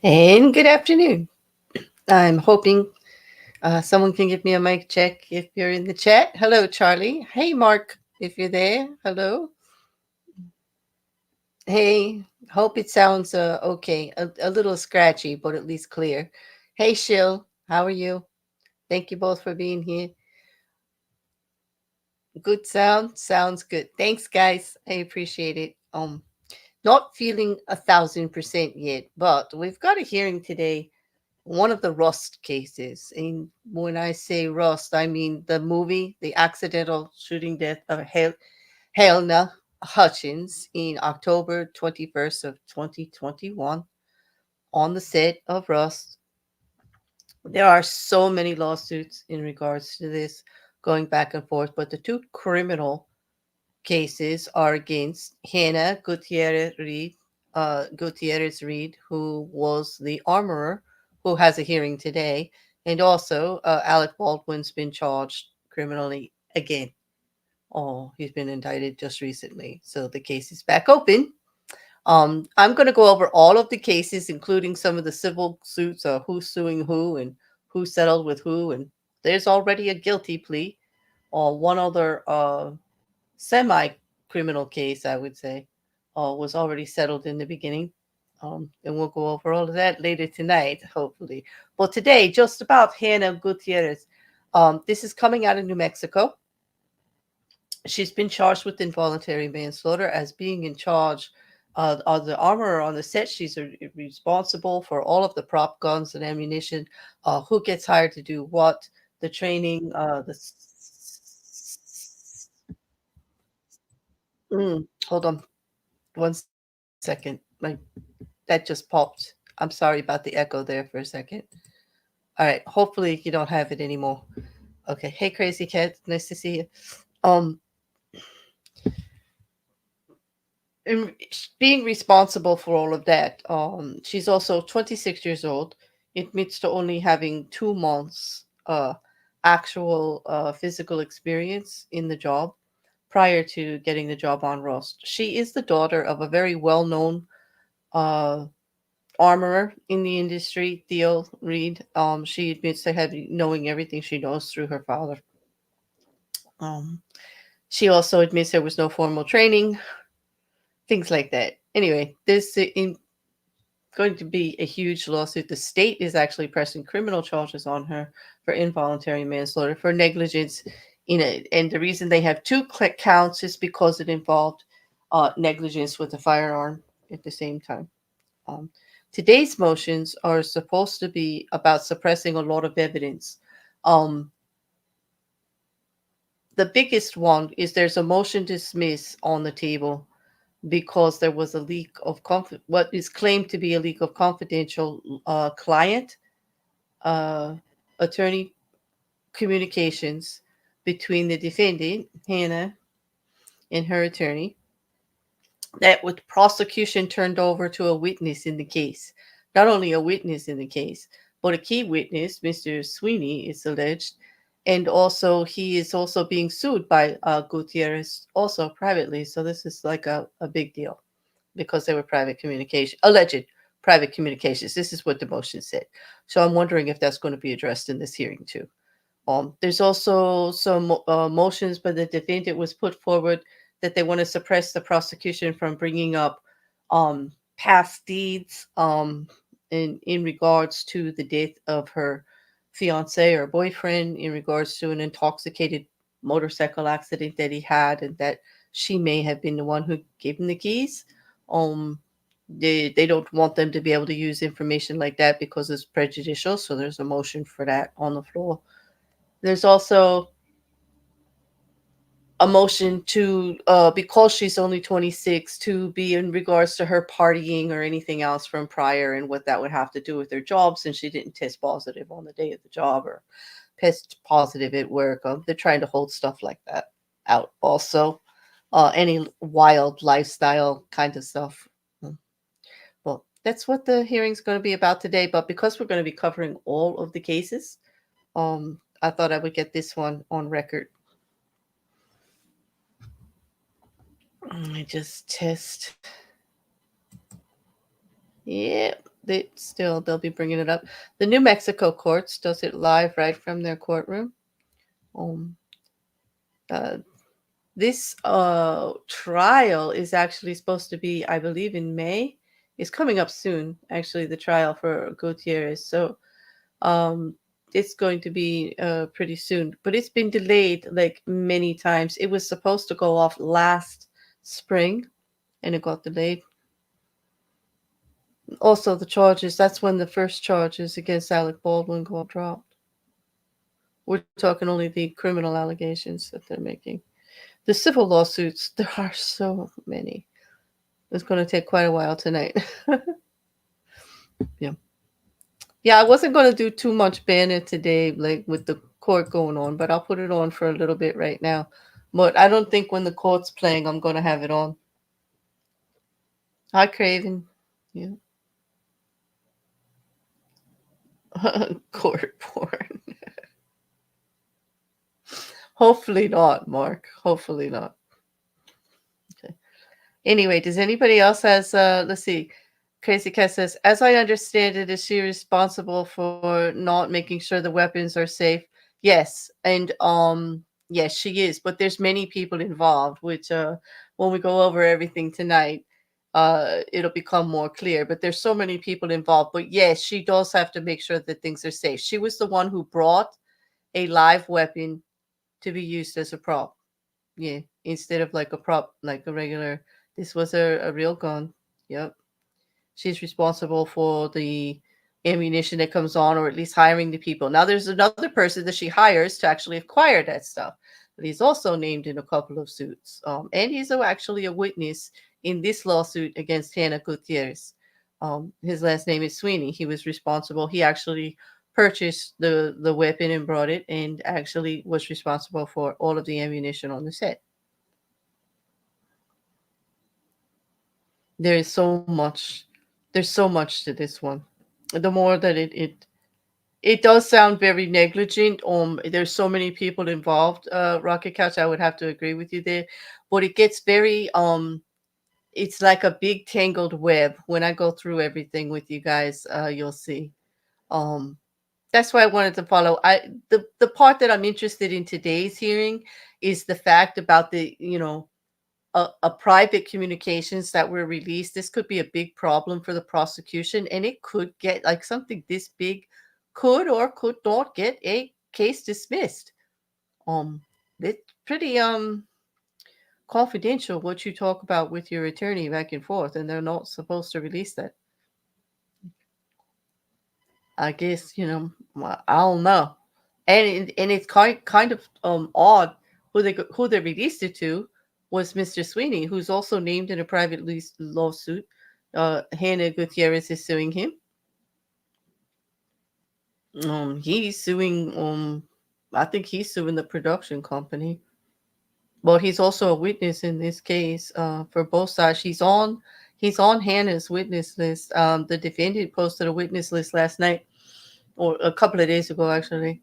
And good afternoon. I'm hoping someone can give me a mic check if you're in the chat. Hello, Charlie. Hey, Mark, if you're there. Hello. Hey, hope it sounds okay. A little scratchy, but at least clear. Hey, Shill, how are you? Thank you both for being here. Good sound. Sounds good. Thanks, guys. I appreciate it. Not feeling 1,000% yet, but we've got a hearing today, one of the Rust cases. And when I say Rust, I mean the movie, the accidental shooting death of Helena Hutchins in October 21st of 2021 on the set of Rust. There are so many lawsuits in regards to this going back and forth, but the two criminal cases are against Hannah Gutierrez Reed, who was the armorer, who has a hearing today, and also Alec Baldwin's been charged criminally again. Oh, he's been indicted just recently, so the case is back open. I'm going to go over all of the cases, including some of the civil suits, who's suing who and who settled with who, and there's already a guilty plea. Or one other semi criminal case, I would say, was already settled in the beginning. And we'll go over all of that later tonight, hopefully. But today, just about Hannah Gutierrez. This is coming out of New Mexico. She's been charged with involuntary manslaughter as being in charge of the armorer on the set. She's responsible for all of the prop guns and ammunition, who gets hired to do what, the training, hold on 1 second. That just popped. I'm sorry about the echo there for a second. All right. Hopefully you don't have it anymore. Okay. Hey, Crazy Cat. Nice to see you. Um, and being responsible for all of that. She's also 26 years old. Admits to only having 2 months actual physical experience in the job prior to getting the job on Rust. She is the daughter of a very well-known uh, armorer in the industry, Theo Reed. She admits to having knowing everything she knows through her father. Um, she also admits there was no formal training, things like that. Anyway, this in going to be a huge lawsuit. The state is actually pressing criminal charges on her for involuntary manslaughter for negligence in it. And the reason they have two counts is because it involved negligence with a firearm at the same time. Um, Today's motions are supposed to be about suppressing a lot of evidence. Um, the biggest one is there's a motion to dismiss on the table because there was a leak of what is claimed to be a leak of confidential client uh, attorney communications between the defendant Hannah and her attorney, that with prosecution turned over to a witness in the case. Not only a witness in the case, but a key witness, Mr. Sweeney, is alleged. And also, he is also being sued by Gutierrez, also privately. So this is like a big deal because they were private communication, alleged private communications. This is what the motion said. So I'm wondering if that's going to be addressed in this hearing too. There's also some motions by the defendant was put forward that they want to suppress the prosecution from bringing up past deeds in regards to the death of her fiance or boyfriend, in regards to an intoxicated motorcycle accident that he had, and that she may have been the one who gave him the keys. Um, they don't want them to be able to use information like that because it's prejudicial. So there's a motion for that on the floor. There's also a motion to, because she's only 26, to be in regards to her partying or anything else from prior and what that would have to do with her job, since she didn't test positive on the day of the job or test positive at work. They're trying to hold stuff like that out. Also, any wild lifestyle kind of stuff. Well, that's what the hearing's going to be about today. But because we're going to be covering all of the cases, I thought I would get this one on record. Let me just test. Yeah, they'll be bringing it up. The New Mexico courts does it live right from their courtroom. Um, uh, this trial is actually supposed to be, I believe, in May. It's coming up soon, actually, the trial for Gutierrez. So um, it's going to be pretty soon, but it's been delayed like many times. It was supposed to go off last spring, and it got delayed. Also, the charges, that's when the first charges against Alec Baldwin got dropped. We're talking only the criminal allegations that they're making. The civil lawsuits, there are so many. It's going to take quite a while tonight. Yeah. Yeah, I wasn't going to do too much banner today, like with the court going on, but I'll put it on for a little bit right now. But I don't think when the court's playing, I'm going to have it on. Hi, Craven. Yeah. Court porn. Hopefully not, Mark. Hopefully not. Okay. Anyway, does anybody else has let's see. Crazy Cat says, as I understand it, is she responsible for not making sure the weapons are safe? Yes. And yes, she is, but there's many people involved, which when we go over everything tonight, it'll become more clear. But there's so many people involved. But yes, she does have to make sure that things are safe. She was the one who brought a live weapon to be used as a prop. Yeah, instead of like a prop, like a regular. This was a real gun. Yep. She's responsible for the ammunition that comes on, or at least hiring the people. Now, there's another person that she hires to actually acquire that stuff, but he's also named in a couple of suits. And he's actually a witness in this lawsuit against Hannah Gutierrez. His last name is Sweeney. He was responsible. He actually purchased the weapon and brought it, and actually was responsible for all of the ammunition on the set. There is so much. There's so much to this one. The more that it does sound very negligent. There's so many people involved. Rocket Couch, I would have to agree with you there, but it gets very it's like a big tangled web. When I go through everything with you guys, you'll see. Um, that's why I wanted to follow. The part that I'm interested in today's hearing is the fact about the a private communications that were released. This could be a big problem for the prosecution, and it could get like something this big could or could not get a case dismissed. It's pretty confidential what you talk about with your attorney back and forth, and they're not supposed to release that. I guess I don't know, and it's kind of odd who they released it to was Mr. Sweeney, who's also named in a private lawsuit. Hannah Gutierrez is suing him. He's suing. I think he's suing the production company. But he's also a witness in this case. For both sides, he's on Hannah's witness list. The defendant posted a witness list last night, or a couple of days ago, actually.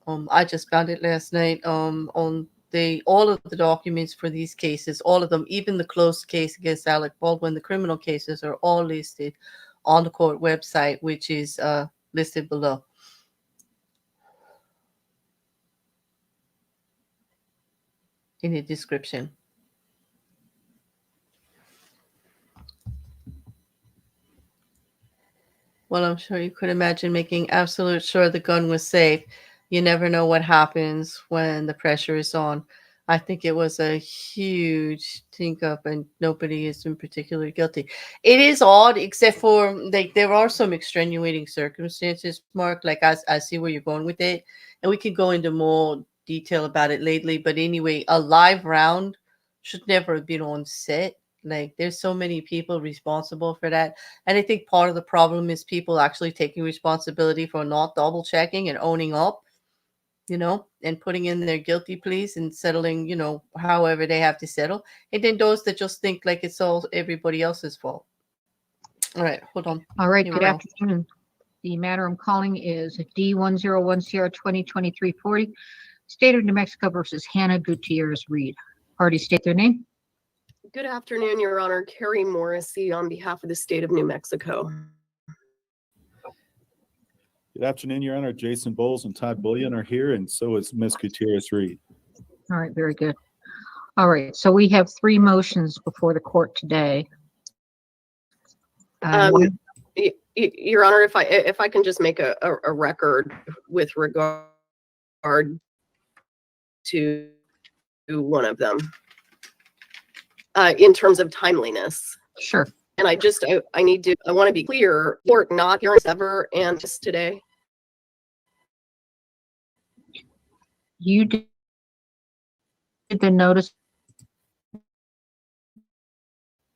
I just found it last night. On all of the documents for these cases, all of them, even the closed case against Alec Baldwin, the criminal cases are all listed on the court website, which is listed below. In the description. Well, I'm sure you could imagine making absolute sure the gun was safe. You never know what happens when the pressure is on. I think it was a huge think up, and nobody is in particular guilty. It is odd, except for like there are some extenuating circumstances, Mark. Like I see where you're going with it, and we can go into more detail about it lately. But anyway, a live round should never have been on set. Like there's so many people responsible for that. And I think part of the problem is people actually taking responsibility for not double checking and owning up, and putting in their guilty pleas and settling, however they have to settle. And then those that just think like it's all everybody else's fault. All right, hold on. All right, good afternoon. The matter I'm calling is D101CR202340, State of New Mexico versus Hannah Gutierrez Reed. Parties state their name. Good afternoon, Your Honor. Carrie Morrissey on behalf of the State of New Mexico. Good afternoon, Your Honor. Jason Bowles and Todd Bullion are here, and so is Ms. Gutierrez-Reed. All right, very good. All right, so we have 3 motions before the court today. Your Honor, if I can just make a record with regard to one of them in terms of timeliness. Sure. And I want to be clear, court not hearing ever and just today. You did the notice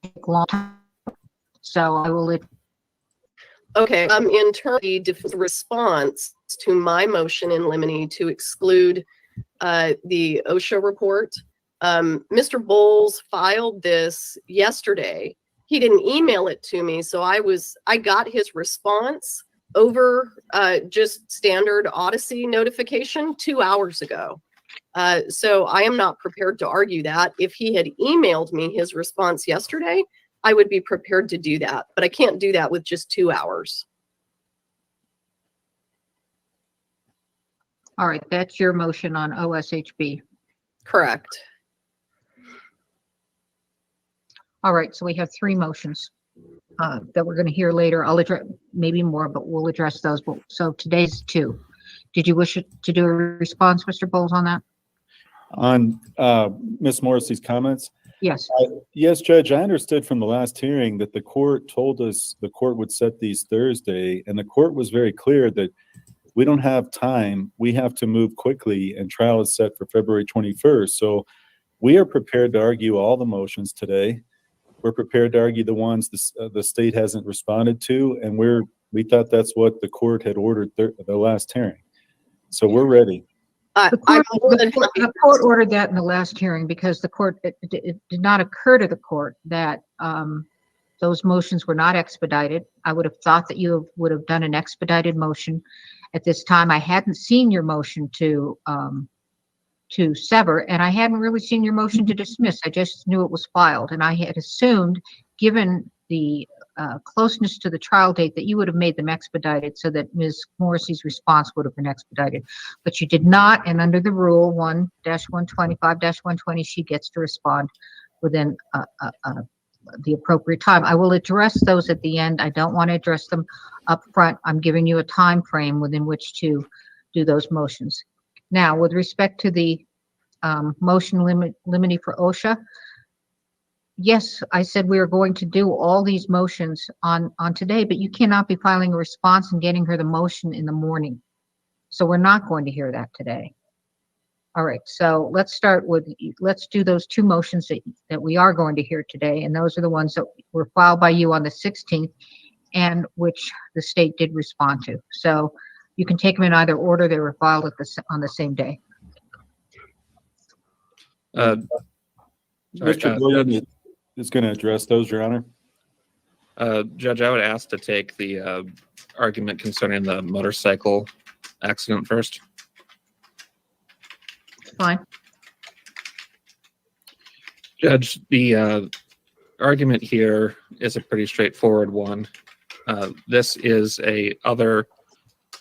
take a long time, so I will let. Okay, in terms of the response to my motion in limine to exclude the OSHA report, Mr. Bowles filed this yesterday. He didn't email it to me, so I got his response over just standard Odyssey notification 2 hours ago. So I am not prepared to argue that. If he had emailed me his response yesterday, I would be prepared to do that, but I can't do that with just 2 hours. All right, that's your motion on OSHB. Correct. All right, so we have 3 motions that we're going to hear later. I'll address maybe more, but we'll address those. So today's 2. Did you wish to do a response, Mr. Bowles, on that? On Ms. Morrissey's comments? Yes. Yes, Judge, I understood from the last hearing that the court told us the court would set these Thursday, and the court was very clear that we don't have time. We have to move quickly, and trial is set for February 21st. So we are prepared to argue all the motions today. We're prepared to argue the ones the state hasn't responded to, and we thought that's what the court had ordered the last hearing. So we're ready. The court ordered that in the last hearing because the court, it did not occur to the court that those motions were not expedited. I would have thought that you would have done an expedited motion at this time. I hadn't seen your motion to sever, and I hadn't really seen your motion to dismiss. I just knew it was filed, and I had assumed, given the closeness to the trial date, that you would have made them expedited so that Ms. Morrissey's response would have been expedited. But you did not, and under the rule 1-125-120, she gets to respond within the appropriate time. I will address those at the end. I don't want to address them up front. I'm giving you a time frame within which to do those motions. Now, with respect to the motion limine for OSHA, yes, I said we are going to do all these motions on today, but you cannot be filing a response and getting her the motion in the morning. So we're not going to hear that today. All right, so let's do those 2 motions that we are going to hear today, and those are the ones that were filed by you on the 16th and which the state did respond to. So you can take them in either order. They were filed on the same day. Mr. Bullion is going to address those, Your Honor. Judge, I would ask to take the argument concerning the motorcycle accident first. Fine. Judge, the argument here is a pretty straightforward one. This is a other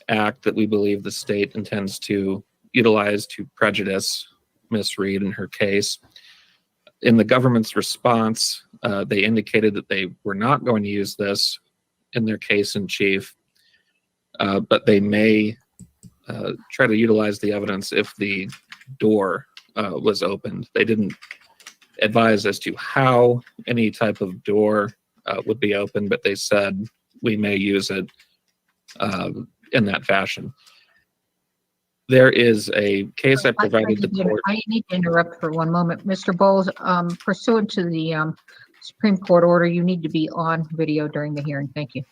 act that we believe the state intends to utilize to prejudice Ms. Reed in her case. In the government's response, they indicated that they were not going to use this in their case in chief, but they may try to utilize the evidence if the door was opened. They didn't advise as to how any type of door would be opened, but they said we may use it in that fashion. There is a case I provided the court. I need to interrupt for one moment. Mr. Bowles, pursuant to the Supreme Court order, you need to be on video during the hearing. Thank you.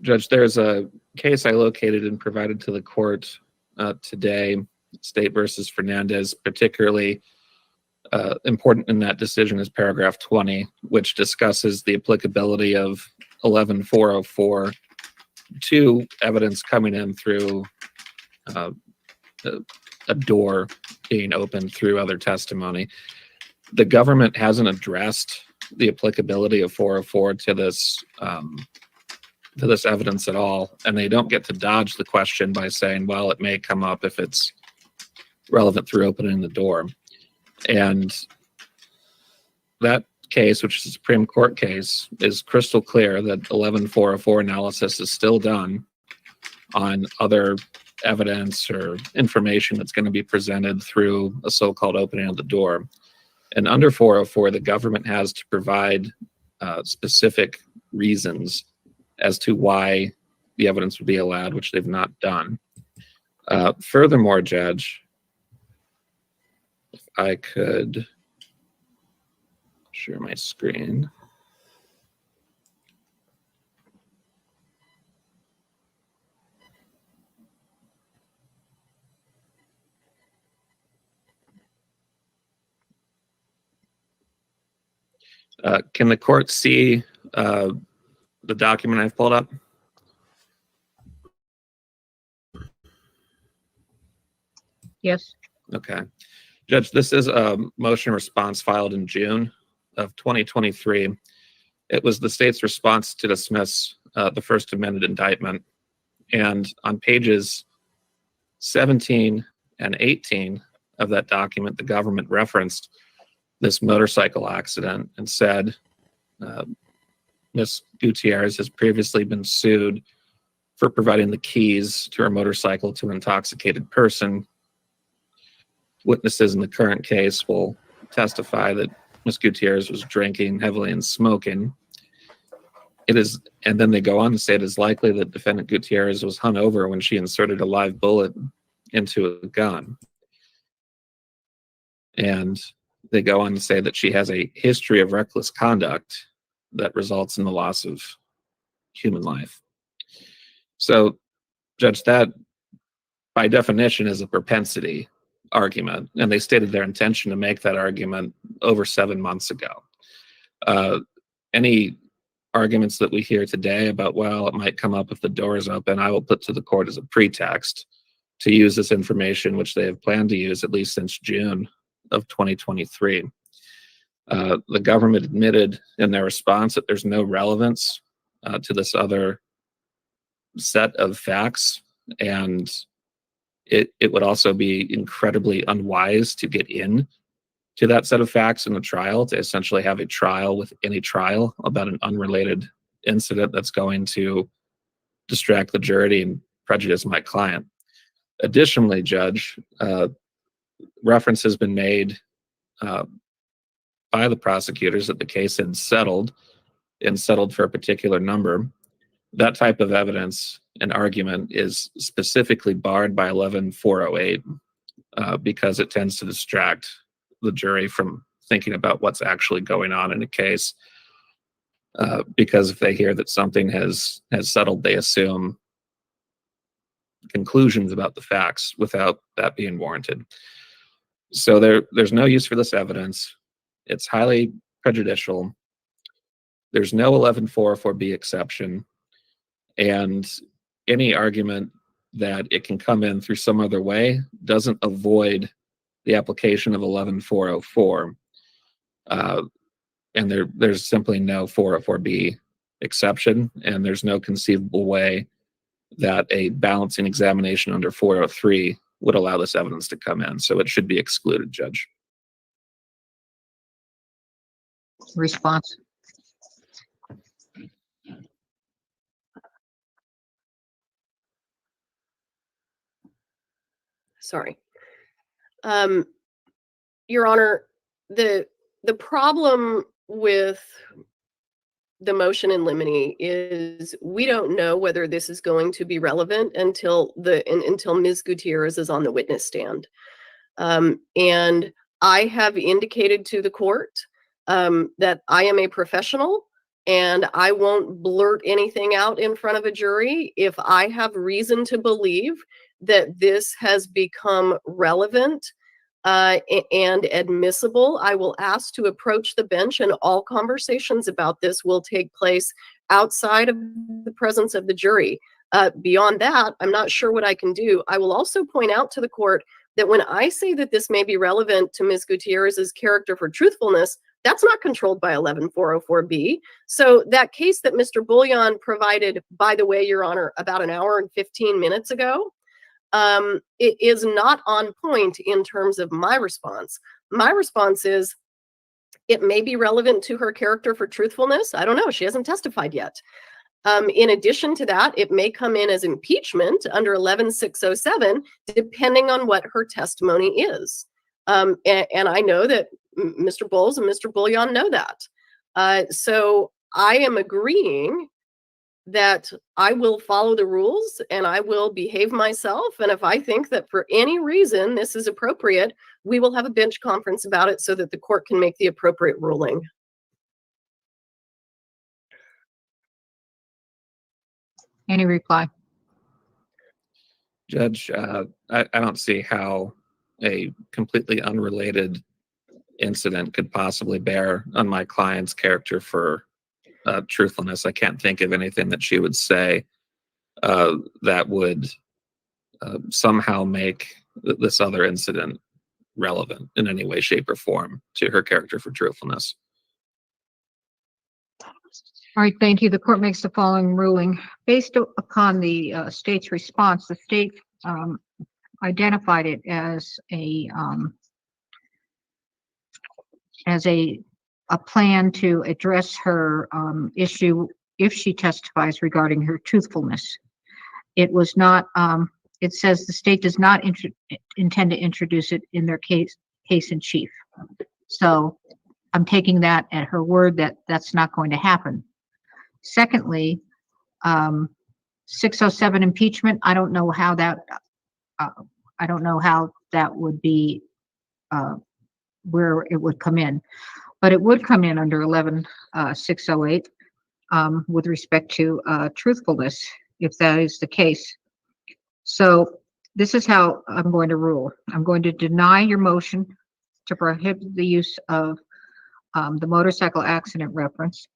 Judge, there's a case I located and provided to the court today, State versus Fernandez. Particularly important in that decision is paragraph 20, which discusses the applicability of 11404 to evidence coming in through a door being opened through other testimony. The government hasn't addressed the applicability of 404 to this to this evidence at all, and they don't get to dodge the question by saying, well, it may come up if it's relevant through opening the door. And that case, which is a Supreme Court case, is crystal clear that 11404 analysis is still done on other evidence or information that's going to be presented through a so-called opening of the door. And under 404, the government has to provide specific reasons as to why the evidence would be allowed, which they've not done. Furthermore, Judge, if I could share my screen. Can the court see the document I've pulled up? Yes. Okay. Judge, this is a motion response filed in June of 2023. It was the state's response to dismiss the First Amendment indictment. And on pages 17 and 18 of that document, the government referenced this motorcycle accident and said, Ms. Gutierrez has previously been sued for providing the keys to her motorcycle to an intoxicated person. Witnesses in the current case will testify that Ms. Gutierrez was drinking heavily and smoking. It is, and then they go on to say it is likely that defendant Gutierrez was hungover when she inserted a live bullet into a gun. And they go on to say that she has a history of reckless conduct that results in the loss of human life. So, Judge, that by definition is a propensity argument, and they stated their intention to make that argument over 7 months ago. Any arguments that we hear today about, well, it might come up if the door is open, I will put to the court as a pretext to use this information, which they have planned to use at least since June of 2023. The government admitted in their response that there's no relevance to this other set of facts, and it would also be incredibly unwise to get in to that set of facts in a trial, to essentially have a trial within a trial about an unrelated incident that's going to distract the jury and prejudice my client. Additionally, Judge, reference has been made by the prosecutors that the case had settled and settled for a particular number. That type of evidence and argument is specifically barred by 11408 because it tends to distract the jury from thinking about what's actually going on in a case. Because if they hear that something has settled, they assume conclusions about the facts without that being warranted. So there's no use for this evidence. It's highly prejudicial. There's no 11404B exception. And any argument that it can come in through some other way doesn't avoid the application of 11404. And there's simply no 404B exception, and there's no conceivable way that a balancing examination under 403 would allow this evidence to come in. So it should be excluded, Judge. Response. Sorry. Your Honor, the problem with the motion in limine is we don't know whether this is going to be relevant until Ms. Gutierrez is on the witness stand. And I have indicated to the court that I am a professional and I won't blurt anything out in front of a jury if I have reason to believe that this has become relevant and admissible. I will ask to approach the bench, and all conversations about this will take place outside of the presence of the jury. Beyond that, I'm not sure what I can do. I will also point out to the court that when I say that this may be relevant to Ms. Gutierrez's character for truthfulness, That's not controlled by 11404B. So that case that Mr. Bullion provided, by the way, Your Honor, about an hour and 15 minutes ago, it is not on point in terms of my response. My response is, it may be relevant to her character for truthfulness. I don't know. She hasn't testified yet. In addition to that, it may come in as impeachment under 11607, depending on what her testimony is. And I know that Mr. Bowles and Mr. Bullion know that. So I am agreeing that I will follow the rules and I will behave myself. And if I think that for any reason this is appropriate, we will have a bench conference about it so that the court can make the appropriate ruling. Any reply? Judge, I don't see how a completely unrelated incident could possibly bear on my client's character for truthfulness. I can't think of anything that she would say that would somehow make this other incident relevant in any way, shape, or form to her character for truthfulness. All right, thank you. The court makes the following ruling. Based upon the state's response, the state identified it as a plan to address her issue if she testifies regarding her truthfulness. It was not, it says the state does not intend to introduce it in their case in chief. So I'm taking that at her word that that's not going to happen. Secondly, 607 impeachment, I don't know how that would be, where it would come in, but it would come in under 11608 with respect to truthfulness, if that is the case. So this is how I'm going to rule. I'm going to deny your motion to prohibit the use of the motorcycle accident reference,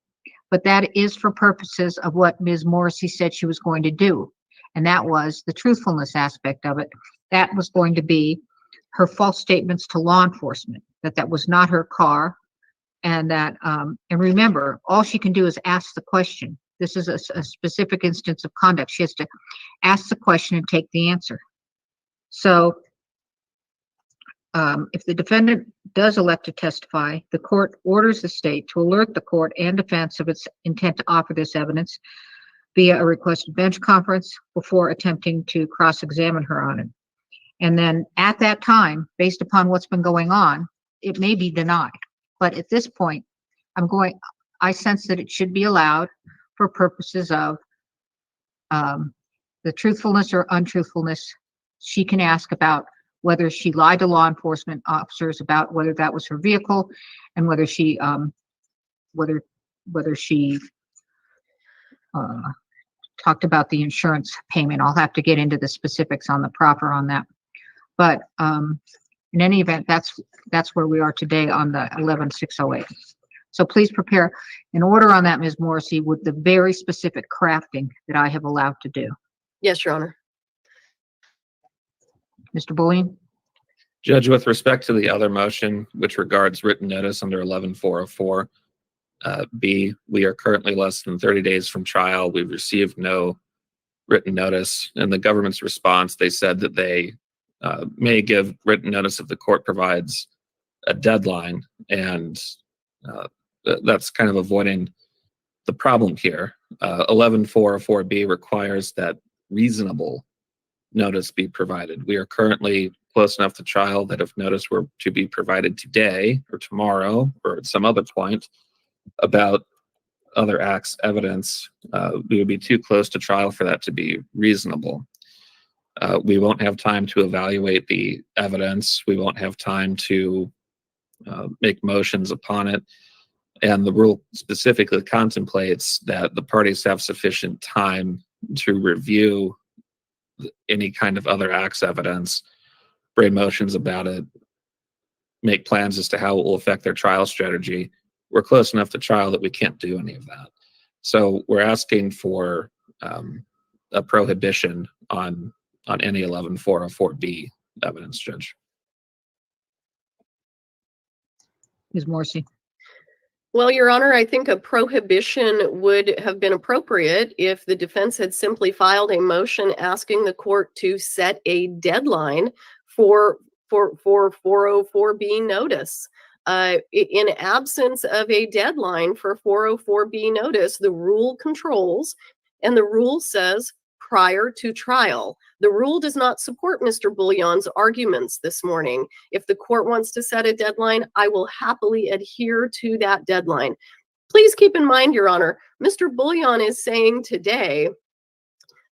but that is for purposes of what Ms. Morrissey said she was going to do, and that was the truthfulness aspect of it. That was going to be her false statements to law enforcement, that was not her car, and that, and remember, all she can do is ask the question. This is a specific instance of conduct. She has to ask the question and take the answer. So if the defendant does elect to testify, the court orders the state to alert the court and defense of its intent to offer this evidence via a requested bench conference before attempting to cross-examine her on it. And then at that time, based upon what's been going on, it may be denied. But at this point, I sense that it should be allowed for purposes of the truthfulness or untruthfulness. She can ask about whether she lied to law enforcement officers about whether that was her vehicle, and whether she talked about the insurance payment. I'll have to get into the specifics on the proffer on that. But in any event, that's where we are today on the 11608. So please prepare an order on that, Ms. Morrissey, with the very specific crafting that I have allowed to do. Yes, Your Honor. Mr. Bullion? Judge, with respect to the other motion, which regards written notice under 11404, B, we are currently less than 30 days from trial. We've received no written notice. In the government's response, they said that they may give written notice if the court provides a deadline, and that's kind of avoiding the problem here. 11404B requires that reasonable notice be provided. We are currently close enough to trial that if notice were to be provided today or tomorrow or at some other point about other acts evidence, we would be too close to trial for that to be reasonable. We won't have time to evaluate the evidence. We won't have time to make motions upon it. And the rule specifically contemplates that the parties have sufficient time to review any kind of other acts evidence, bring motions about it, make plans as to how it will affect their trial strategy. We're close enough to trial that we can't do any of that. So we're asking for a prohibition on any 11404B evidence, Judge. Ms. Morrissey? Well, Your Honor, I think a prohibition would have been appropriate if the defense had simply filed a motion asking the court to set a deadline for 404B notice. In absence of a deadline for 404B notice, the rule controls, and the rule says prior to trial. The rule does not support Mr. Bullion's arguments this morning. If the court wants to set a deadline, I will happily adhere to that deadline. Please keep in mind, Your Honor, Mr. Bullion is saying today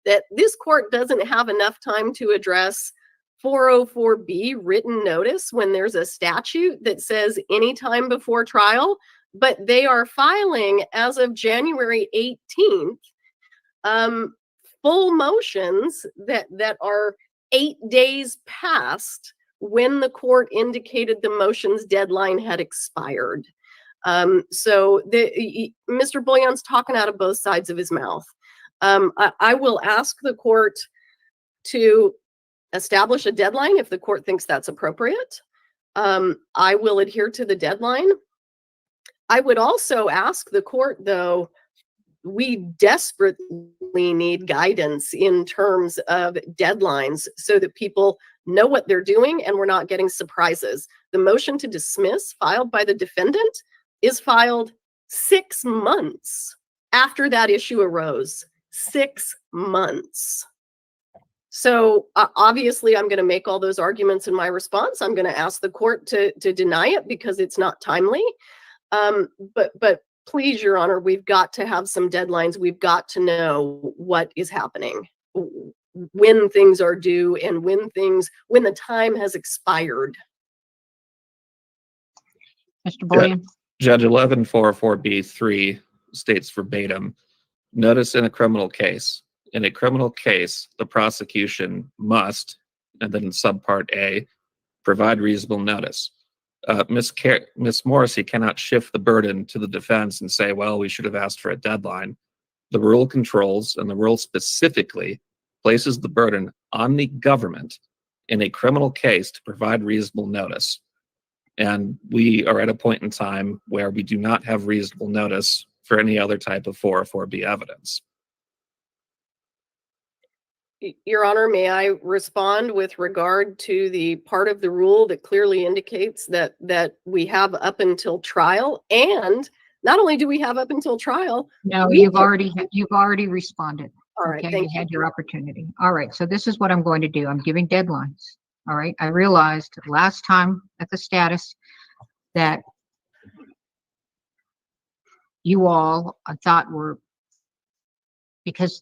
that this court doesn't have enough time to address 404B written notice when there's a statute that says anytime before trial, but they are filing as of January 18th full motions that are 8 days past when the court indicated the motion's deadline had expired. So Mr. Bullion's talking out of both sides of his mouth. I will ask the court to establish a deadline if the court thinks that's appropriate. I will adhere to the deadline. I would also ask the court, though, we desperately need guidance in terms of deadlines so that people know what they're doing and we're not getting surprises. The motion to dismiss filed by the defendant is filed 6 months after that issue arose. 6 months. So obviously I'm going to make all those arguments in my response. I'm going to ask the court to deny it because it's not timely. But please, Your Honor, we've got to have some deadlines. We've got to know what is happening, when things are due, and when the time has expired. Mr. Bullion? Judge 1144B3 states verbatim, notice in a criminal case. In a criminal case, the prosecution must, and then in subpart A, provide reasonable notice. Ms. Morrissey cannot shift the burden to the defense and say, well, we should have asked for a deadline. The rule controls, and the rule specifically places the burden on the government in a criminal case to provide reasonable notice. And we are at a point in time where we do not have reasonable notice for any other type of 404B evidence. Your Honor, may I respond with regard to the part of the rule that clearly indicates that we have up until trial? And not only do we have up until trial. No, you've already responded. All right, okay, thank you had your opportunity. All right, so this is what I'm going to do. I'm giving deadlines. All right, I realized last time at the status that you all, I thought, were, because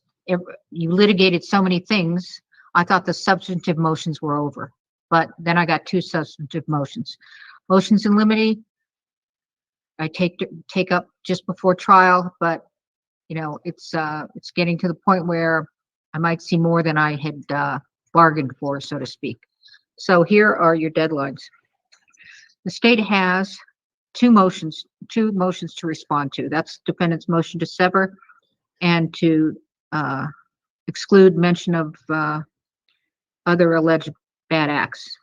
you litigated so many things, I thought the substantive motions were over. But then I got 2 substantive motions. Motions in limine, I take up just before trial, but you know, it's getting to the point where I might see more than I had bargained for, so to speak. So here are your deadlines. The state has 2 motions to respond to. That's defendant's motion to sever and to exclude mention of other alleged bad acts.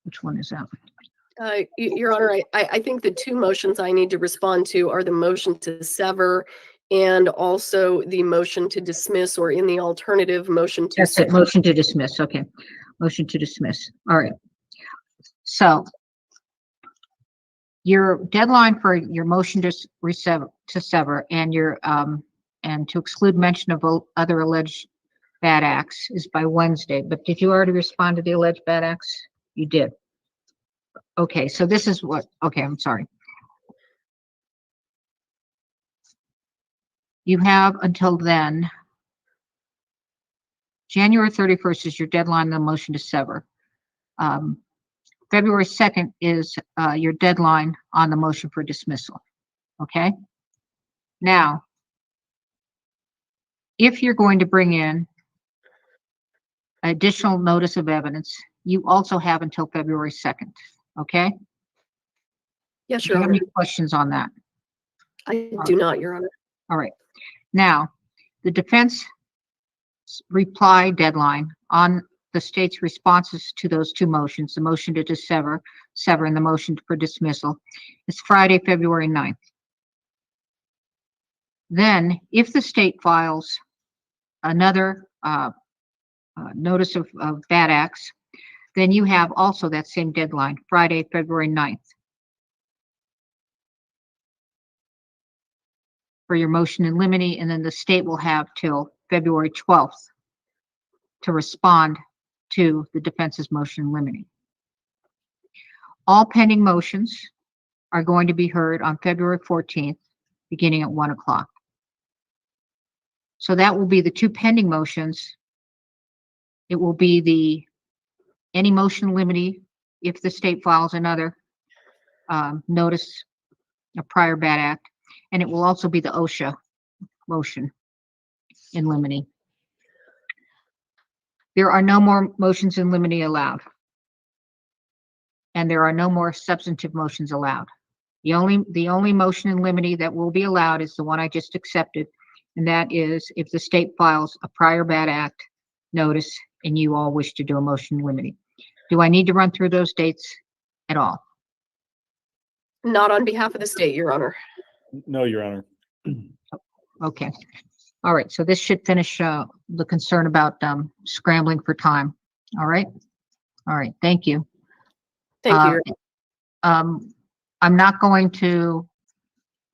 Which one is that? Your Honor, I think the 2 motions I need to respond to are the motion to sever and also the motion to dismiss, or in the alternative, motion to That's it, motion to dismiss. Okay, motion to dismiss. All right. So your deadline for your motion to sever and your and to exclude mention of other alleged bad acts is by Wednesday. But did you already respond to the alleged bad acts? You did. Okay, so this is what, okay, I'm sorry. You have until then. January 31st is your deadline, the motion to sever. February 2nd is your deadline on the motion for dismissal. Okay? Now, if you're going to bring in additional notice of evidence, you also have until February 2nd. Okay? Yes, Do Your you have Honor. any questions on that? I do not, Your Honor. All right. Now, the defense reply deadline on the state's responses to those 2 motions, the motion to dissever, 7, the motion for dismissal, is Friday, February 9th. Then, if the state files another notice of bad acts, then you have also that same deadline, Friday, February 9th, for your motion in limine, and then the state will have till February 12th to respond to the defense's motion in limine. All pending motions are going to be heard on February 14th, beginning at 1 o'clock. So that will be the 2 pending motions. It will be any motion in limine if the state files another notice of prior bad act, and it will also be the OSHA motion in limine. There are no more motions in limine allowed, and there are no more substantive motions allowed. The only motion in limine that will be allowed is the one I just accepted, and that is if the state files a prior bad act notice and you all wish to do a motion in limine. Do I need to run through those dates at all? Not on behalf of the state, Your Honor. No, Your Honor. Okay. All right. So this should finish the concern about scrambling for time. All right. All right. Thank you. Thank you. I'm not going to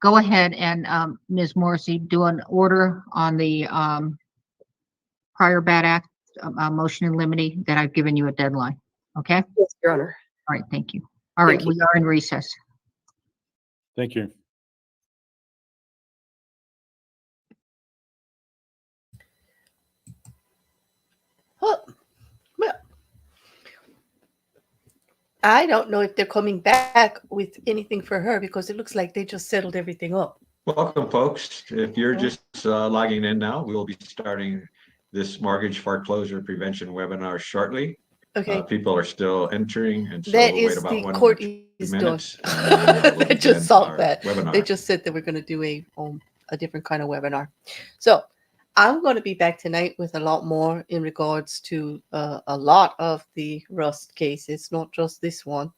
go ahead and Ms. Morrissey do an order on the prior bad act motion in limine that I've given you a deadline. Okay. Yes, Your Honor. All right. Thank you. All right. Thank you. We are in recess. Thank you. Oh, well, I don't know if they're coming back with anything for her because it looks like they just settled everything up. Welcome, folks. If you're just logging in now, we will be starting this mortgage foreclosure prevention webinar shortly. Okay. People are still entering, and so That we'll wait is about the 1 court or 2 is done. minutes. and we'll They begin just saw our that. webinar. They just said that we're going to do a different kind of webinar. So I'm going to be back tonight with a lot more in regards to a lot of the Rust cases, not just this one.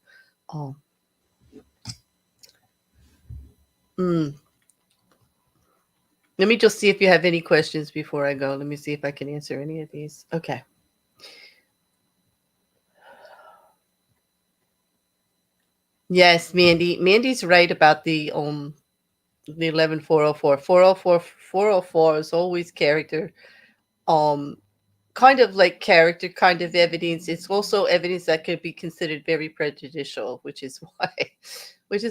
Let me just see if you have any questions before I go. Let me see if I can answer any of these. Okay. Yes, Mandy. Mandy's right about the 11404. 404 is always character. Kind of like character kind of evidence. It's also evidence that could be considered very prejudicial, which is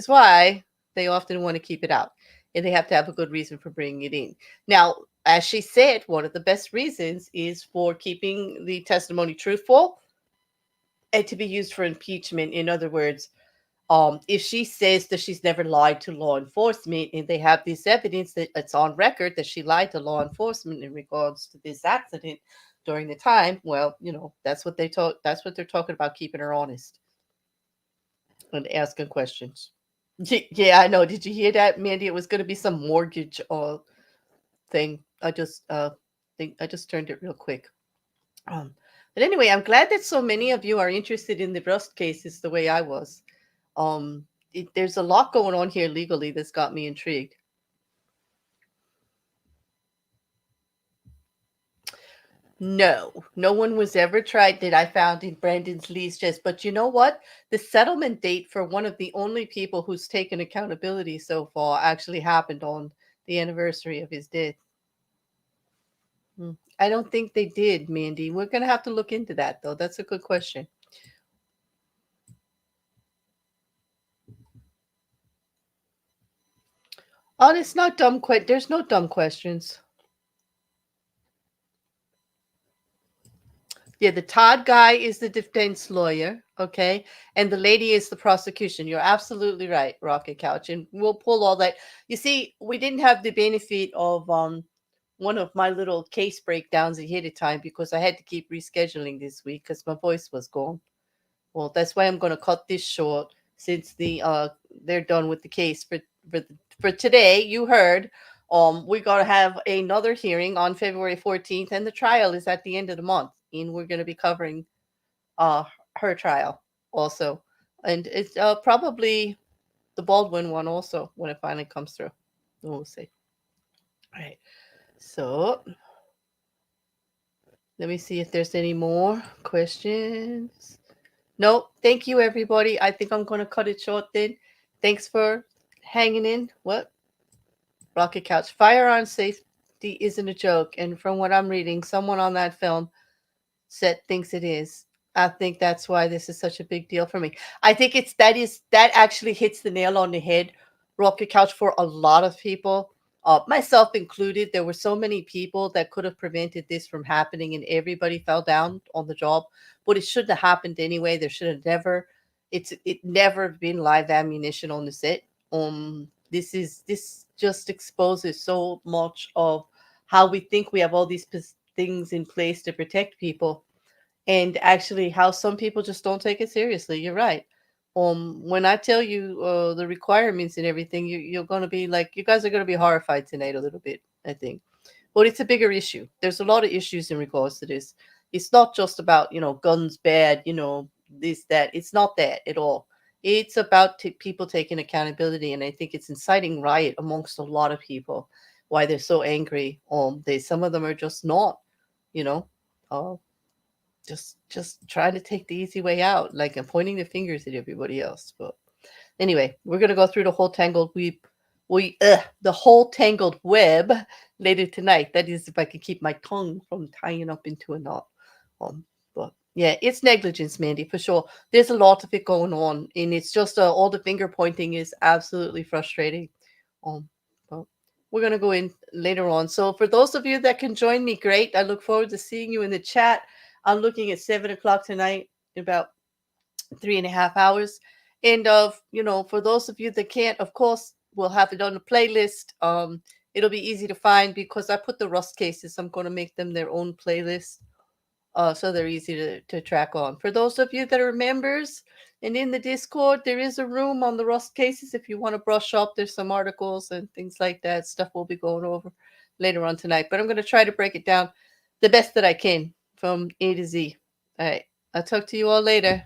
why they often want to keep it out. And they have to have a good reason for bringing it in. Now, as she said, one of the best reasons is for keeping the testimony truthful and to be used for impeachment. In other words, if she says that she's never lied to law enforcement and they have this evidence that it's on record that she lied to law enforcement in regards to this accident during the time, well, that's what they're talking about, keeping her honest and asking questions. Yeah, I know. Did you hear that, Mandy? It was going to be some mortgage thing. I just turned it real quick. But anyway, I'm glad that so many of you are interested in the Rust cases the way I was. There's a lot going on here legally that's got me intrigued. No one was ever tried that I found in Brandon's lease just, but you know what? The settlement date for one of the only people who's taken accountability so far actually happened on the anniversary of his death. I don't think they did, Mandy. We're going to have to look into that, though. That's a good question. Oh, it's not dumb. There's no dumb questions. Yeah, the Todd guy is the defense lawyer, okay? And the lady is the prosecution. You're absolutely right, Rocket Couch. And we'll pull all that. You see, we didn't have the benefit of one of my little case breakdowns ahead of time because I had to keep rescheduling this week because my voice was gone. Well, that's why I'm going to cut this short since they're done with the case for today. You heard we're going to have another hearing on February 14th, and the trial is at the end of the month. And we're going to be covering her trial also And it's probably the Baldwin one also when it finally comes through. We'll see. All right. So let me see if there's any more questions. No, thank you, everybody. I think I'm going to cut it short then. Thanks for hanging in. What? Rocket Couch. Firearm safety isn't a joke. And from what I'm reading, someone on that film thinks it is. I think that's why this is such a big deal for me. I think that actually hits the nail on the head, Rocket Couch, for a lot of people. Myself included. There were so many people that could have prevented this from happening, and everybody fell down on the job. But it shouldn't have happened anyway. There should have never. It never been live ammunition on the set. This just exposes so much of how we think we have all these things in place to protect people, and actually how some people just don't take it seriously. You're right. When I tell you the requirements and everything, you're going to be like, you guys are going to be horrified tonight a little bit, I think. But it's a bigger issue. There's a lot of issues in regards to this. It's not just about, guns bad, this, that. It's not that at all. It's about people taking accountability. And I think it's inciting riot amongst a lot of people, why they're so angry. Some of them are just not, just trying to take the easy way out, like I'm pointing the fingers at everybody else. But anyway, we're gonna go through the whole tangled web later tonight. That is, if I can keep my tongue from tying up into a knot. But yeah, it's negligence, Mandy, for sure. There's a lot of it going on, and it's just all the finger pointing is absolutely frustrating. But we're gonna go in later on. So for those of you that can join me, great. I look forward to seeing you in the chat. I'm looking at 7 o'clock tonight, in about 3.5 hours. And for those of you that can't, of course, we'll have it on the playlist. It'll be easy to find because I put the Rust cases. I'm going to make them their own playlist, so they're easy to track on. For those of you that are members and in the Discord, there is a room on the Rust cases if you want to brush up. There's some articles and things like that. Stuff we'll be going over later on tonight. But I'm going to try to break it down the best that I can from A to Z. All right. I'll talk to you all later.